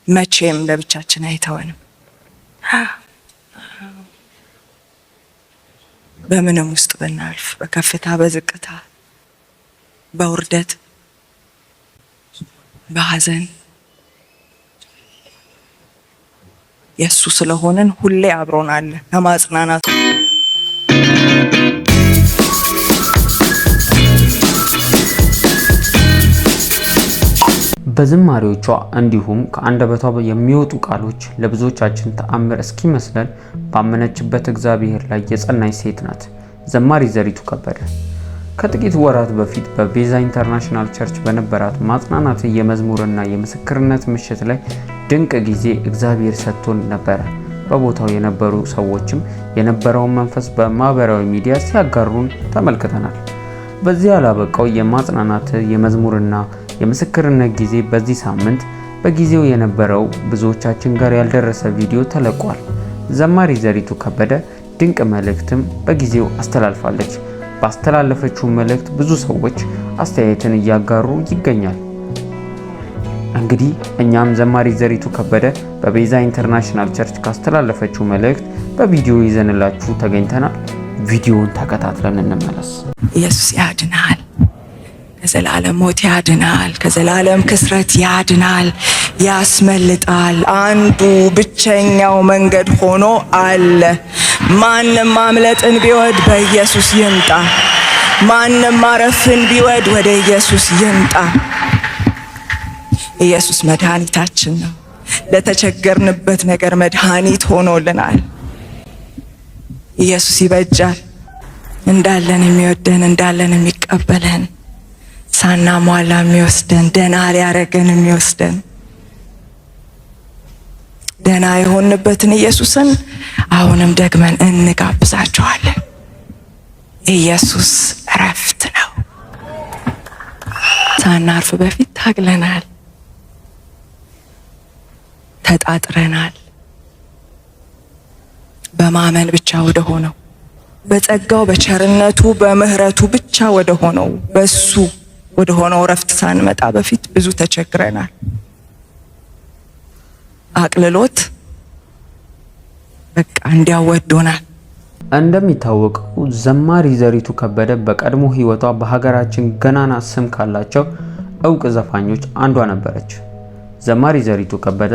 መቼም ለብቻችን አይተወንም። በምንም ውስጥ ብናልፍ፣ በከፍታ በዝቅታ፣ በውርደት በሐዘን የሱ ስለሆነን ሁሌ አብሮን አለ ለማጽናናት። በዝማሬዎቿ እንዲሁም ከአንደበቷ የሚወጡ ቃሎች ለብዙዎቻችን ተአምር እስኪመስለን ባመነችበት እግዚአብሔር ላይ የጸናች ሴት ናት ዘማሪት ዘሪቱ ከበደ። ከጥቂት ወራት በፊት በቤዛ ኢንተርናሽናል ቸርች በነበራት ማጽናናት የመዝሙርና የምስክርነት ምሽት ላይ ድንቅ ጊዜ እግዚአብሔር ሰጥቶን ነበረ። በቦታው የነበሩ ሰዎችም የነበረውን መንፈስ በማህበራዊ ሚዲያ ሲያጋሩን ተመልክተናል። በዚህ ያላበቃው የማጽናናት የመዝሙርና የምስክርነት ጊዜ በዚህ ሳምንት በጊዜው የነበረው ብዙዎቻችን ጋር ያልደረሰ ቪዲዮ ተለቋል። ዘማሪት ዘሪቱ ከበደ ድንቅ መልእክትም በጊዜው አስተላልፋለች። ባስተላለፈችው መልእክት ብዙ ሰዎች አስተያየትን እያጋሩ ይገኛል። እንግዲህ እኛም ዘማሪት ዘሪቱ ከበደ በቤዛ ኢንተርናሽናል ቸርች ካስተላለፈችው መልእክት በቪዲዮ ይዘንላችሁ ተገኝተናል። ቪዲዮውን ተከታትለን እንመለስ። ኢየሱስ ያድናል፣ ከዘላለም ሞት ያድናል፣ ከዘላለም ክስረት ያድናል፣ ያስመልጣል። አንዱ ብቸኛው መንገድ ሆኖ አለ። ማንም ማምለጥን ቢወድ በኢየሱስ ይምጣ። ማንም ማረፍን ቢወድ ወደ ኢየሱስ ይምጣ። ኢየሱስ መድኃኒታችን ነው። ለተቸገርንበት ነገር መድኃኒት ሆኖልናል። ኢየሱስ ይበጃል። እንዳለን የሚወደን፣ እንዳለን የሚቀበለን፣ ሳናሟላ የሚወስደን፣ ደና ሊያረገን የሚወስደን፣ ደና የሆንበትን ኢየሱስን አሁንም ደግመን እንጋብዛቸዋለን። ኢየሱስ እረፍት ነው። ሳናርፍ በፊት ታግለናል፣ ተጣጥረናል። በማመን ብቻ ወደ ሆነው፣ በጸጋው በቸርነቱ በምህረቱ ብቻ ወደ ሆነው በሱ ወደ ሆነው እረፍት ሳንመጣ በፊት ብዙ ተቸግረናል። አቅልሎት በቃ እንዲያወዶናል። እንደሚታወቀው ዘማሪት ዘሪቱ ከበደ በቀድሞ ህይወቷ በሀገራችን ገናና ስም ካላቸው እውቅ ዘፋኞች አንዷ ነበረች። ዘማሪት ዘሪቱ ከበደ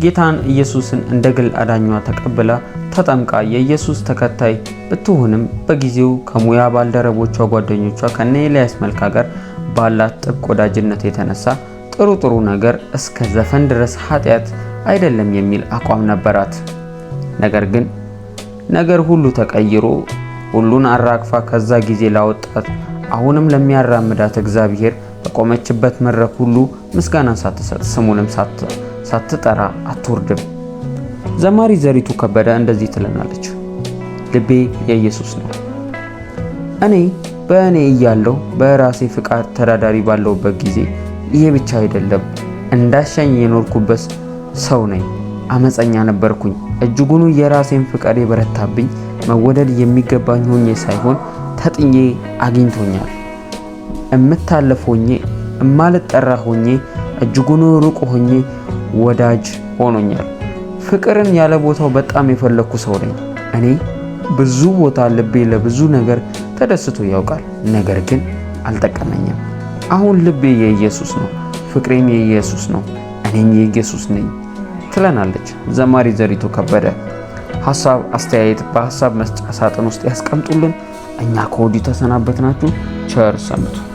ጌታን ኢየሱስን እንደ ግል አዳኟ ተቀብላ ተጠምቃ የኢየሱስ ተከታይ ብትሆንም በጊዜው ከሙያ ባልደረቦቿ ጓደኞቿ ከነ ኤልያስ መልካ ጋር ባላት ጥብቅ ወዳጅነት የተነሳ ጥሩ ነገር እስከ ዘፈን ድረስ ኃጢአት አይደለም የሚል አቋም ነበራት። ነገር ግን ነገር ሁሉ ተቀይሮ ሁሉን አራግፋ ከዛ ጊዜ ላወጣት አሁንም ለሚያራምዳት እግዚአብሔር በቆመችበት መድረክ ሁሉ ምስጋናን ሳትሰጥ ስሙንም ሳትጠራ አትወርድም። ዘማሪት ዘሪቱ ከበደ እንደዚህ ትለናለች። ልቤ የኢየሱስ ነው። በእኔ እያለሁ በራሴ ፍቃድ ተዳዳሪ ባለውበት ጊዜ ይሄ ብቻ አይደለም እንዳሻኝ የኖርኩበት ሰው ነኝ። አመፀኛ ነበርኩኝ። እጅጉኑ የራሴን ፍቃድ የበረታብኝ መወደድ የሚገባኝ ሆኜ ሳይሆን ተጥኜ አግኝቶኛል። እምታለፍ ሆኜ እማልጠራ ሆኜ እጅጉኑ ሩቅ ሆኜ ወዳጅ ሆኖኛል። ፍቅርን ያለ ቦታው በጣም የፈለኩ ሰው ነኝ። እኔ ብዙ ቦታ ልቤ ለብዙ ነገር ተደስቶ ያውቃል፣ ነገር ግን አልጠቀመኝም። አሁን ልቤ የኢየሱስ ነው፣ ፍቅሬም የኢየሱስ ነው፣ እኔም የኢየሱስ ነኝ ትለናለች ዘማሪት ዘሪቱ ከበደ። ሐሳብ አስተያየት በሐሳብ መስጫ ሳጥን ውስጥ ያስቀምጡልን። እኛ ከወዲሁ ተሰናበትናችሁ። ቸር ሰንብቱ።